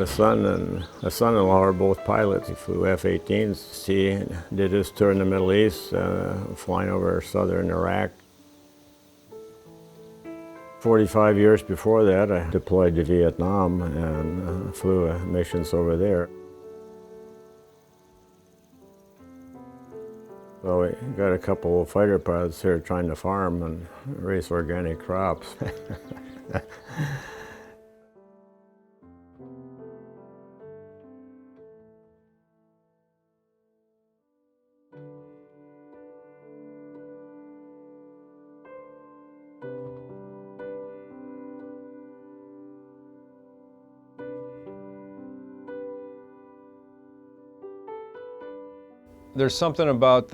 a son and a son-in-law are both pilots. He flew F-18s. He did his tour in the Middle East, flying over southern Iraq. 45 years before that, I deployed to Vietnam and flew missions over there. So we got a couple of fighter pilots here trying to farm and raise organic crops. There's something about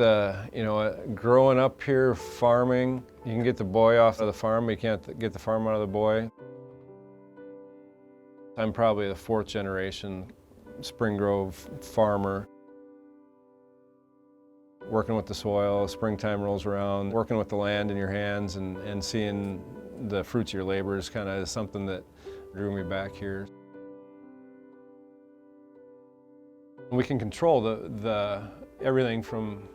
growing up here farming. You can get the boy off of the farm, but you can't get the farm out of the boy. I'm probably the fourth generation Spring Grove farmer. Working with the soil, springtime rolls around, working with the land in your hands and seeing the fruits of your labor is kind of something that drew me back here. We can control everything from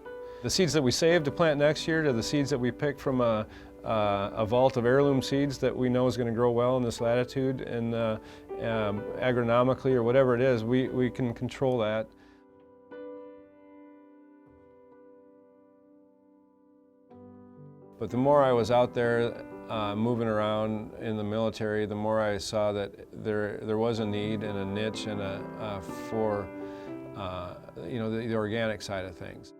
the seeds that we save to plant next year to the seeds that we pick from a vault of heirloom seeds that we know is going to grow well in this latitude, and agronomically or whatever it is, we can control that. But the more I was out there moving around in the military, the more I saw that there was a need and a niche and for the organic side of things.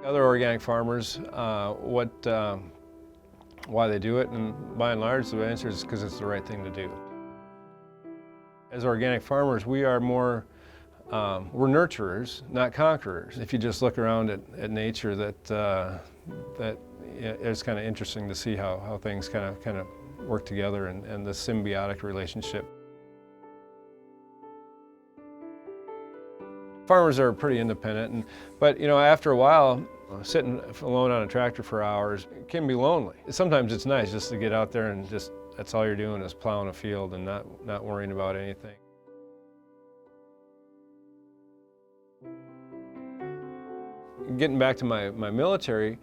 Other organic farmers, why they do it, and by and large the answer is because it's the right thing to do. As organic farmers, we are more, we're nurturers, not conquerors. If you just look around at nature, that it's kind of interesting to see how things kind of work together and the symbiotic relationship. Farmers are pretty independent, but after a while, sitting alone on a tractor for hours can be lonely. Sometimes it's nice just to get out there and that's all you're doing is plowing a field and not worrying about anything. Getting back to my military,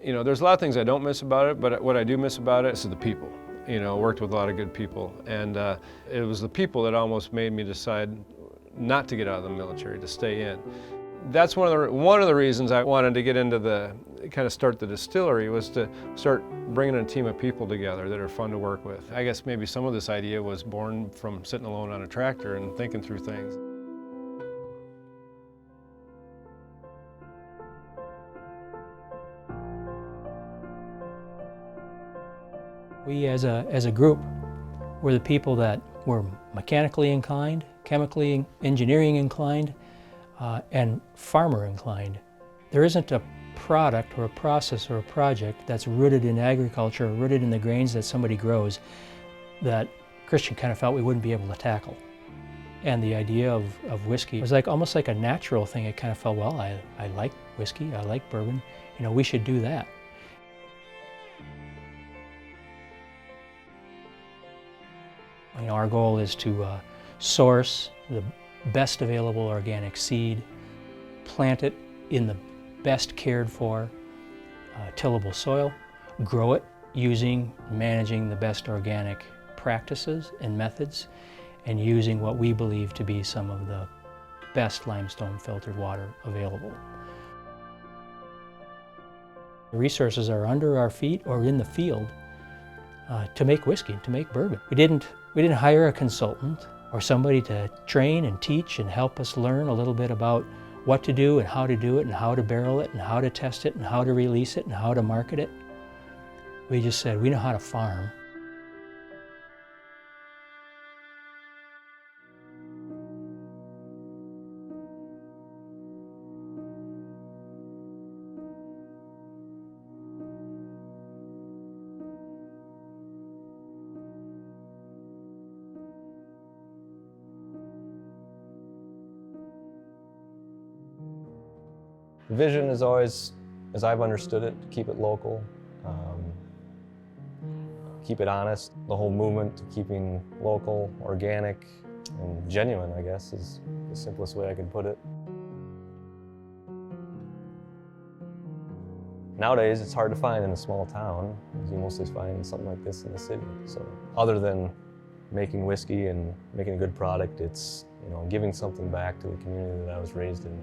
there's a lot of things I don't miss about it, but what I do miss about it is the people. Worked with a lot of good people, and it was the people that almost made me decide not to get out of the military, to stay in. That's one of the reasons I wanted to get into start the distillery, was to start bringing a team of people together that are fun to work with. I guess maybe some of this idea was born from sitting alone on a tractor and thinking through things. We as a group were the people that were mechanically inclined, chemically engineering inclined, and farmer inclined. There isn't a product or a process or a project that's rooted in agriculture, or rooted in the grains that somebody grows, that Christian kind of felt we wouldn't be able to tackle. And the idea of whiskey was almost like a natural thing. It kind of felt, well, I like whiskey, I like bourbon, we should do that. Our goal is to source the best available organic seed, plant it in the best cared for tillable soil, grow it managing the best organic practices and methods, and using what we believe to be some of the best limestone filtered water available. The resources are under our feet or in the field to make whiskey, to make bourbon. We didn't hire a consultant or somebody to train and teach and help us learn a little bit about what to do and how to do it and how to barrel it and how to test it and how to release it and how to market it. We just said, we know how to farm. The vision is always, as I've understood it, to keep it local. keep it honest. The whole movement to keeping local, organic, and genuine, I guess, is the simplest way I could put it. Nowadays, it's hard to find in a small town. You mostly find something like this in the city. So other than making whiskey and making a good product, it's, you know, giving something back to the community that I was raised in.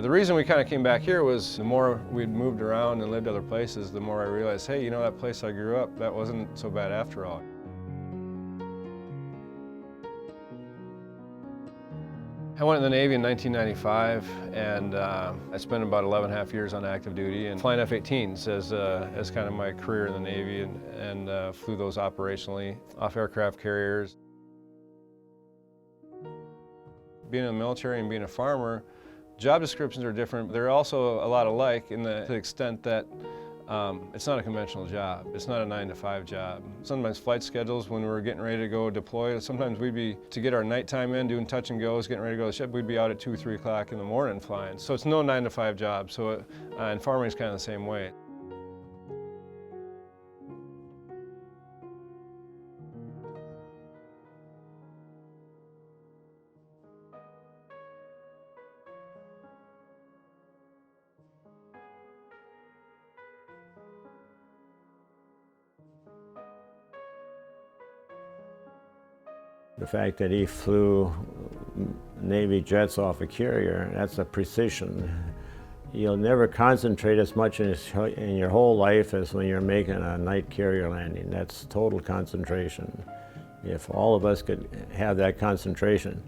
The reason we kind of came back here was the more we'd moved around and lived other places, the more I realized, hey, you know, that place I grew up, that wasn't so bad after all. I went in the Navy in 1995, and I spent about 11.5 years on active duty and flying F-18s as kind of my career in the Navy, and flew those operationally off aircraft carriers. Being in the military and being a farmer, job descriptions are different. They're also a lot alike to the extent that it's not a conventional job. It's not a 9-to-5 job. Sometimes flight schedules, when we were getting ready to go deploy, sometimes we'd be, to get our nighttime in, doing touch and goes, getting ready to go to the ship, we'd be out at 2, 3 o'clock in the morning flying. So it's no 9-to-5 job. So, and farming is kind of the same way. The fact that he flew Navy jets off a carrier, that's a precision. You'll never concentrate as much in your whole life as when you're making a night carrier landing. That's total concentration. If all of us could have that concentration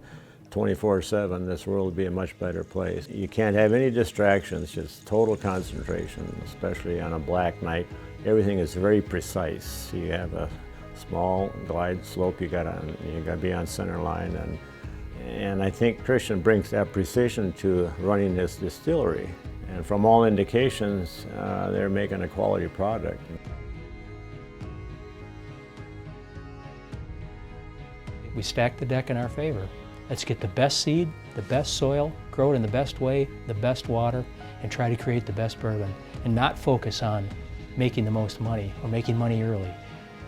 24/7, this world would be a much better place. You can't have any distractions, just total concentration, especially on a black night. Everything is very precise. You have a small glide slope, you gotta be on center line, and I think Christian brings that precision to running this distillery. And from all indications, they're making a quality product. We stack the deck in our favor. Let's get the best seed, the best soil, grow it in the best way, the best water, and try to create the best bourbon, and not focus on making the most money or making money early.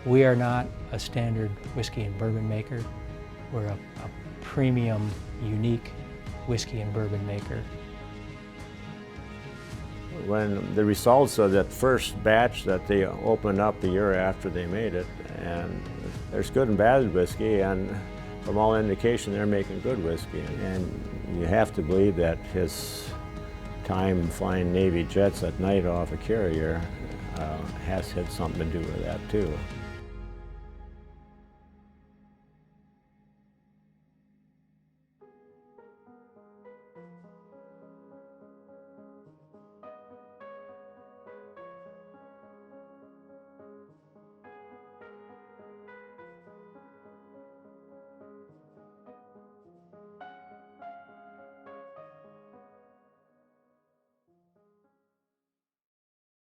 We are not a standard whiskey and bourbon maker. We're a premium, unique whiskey and bourbon maker. When the results of that first batch that they opened up the year after they made it, and there's good and bad whiskey, and from all indication they're making good whiskey. And you have to believe that his time flying Navy jets at night off a carrier has had something to do with that too.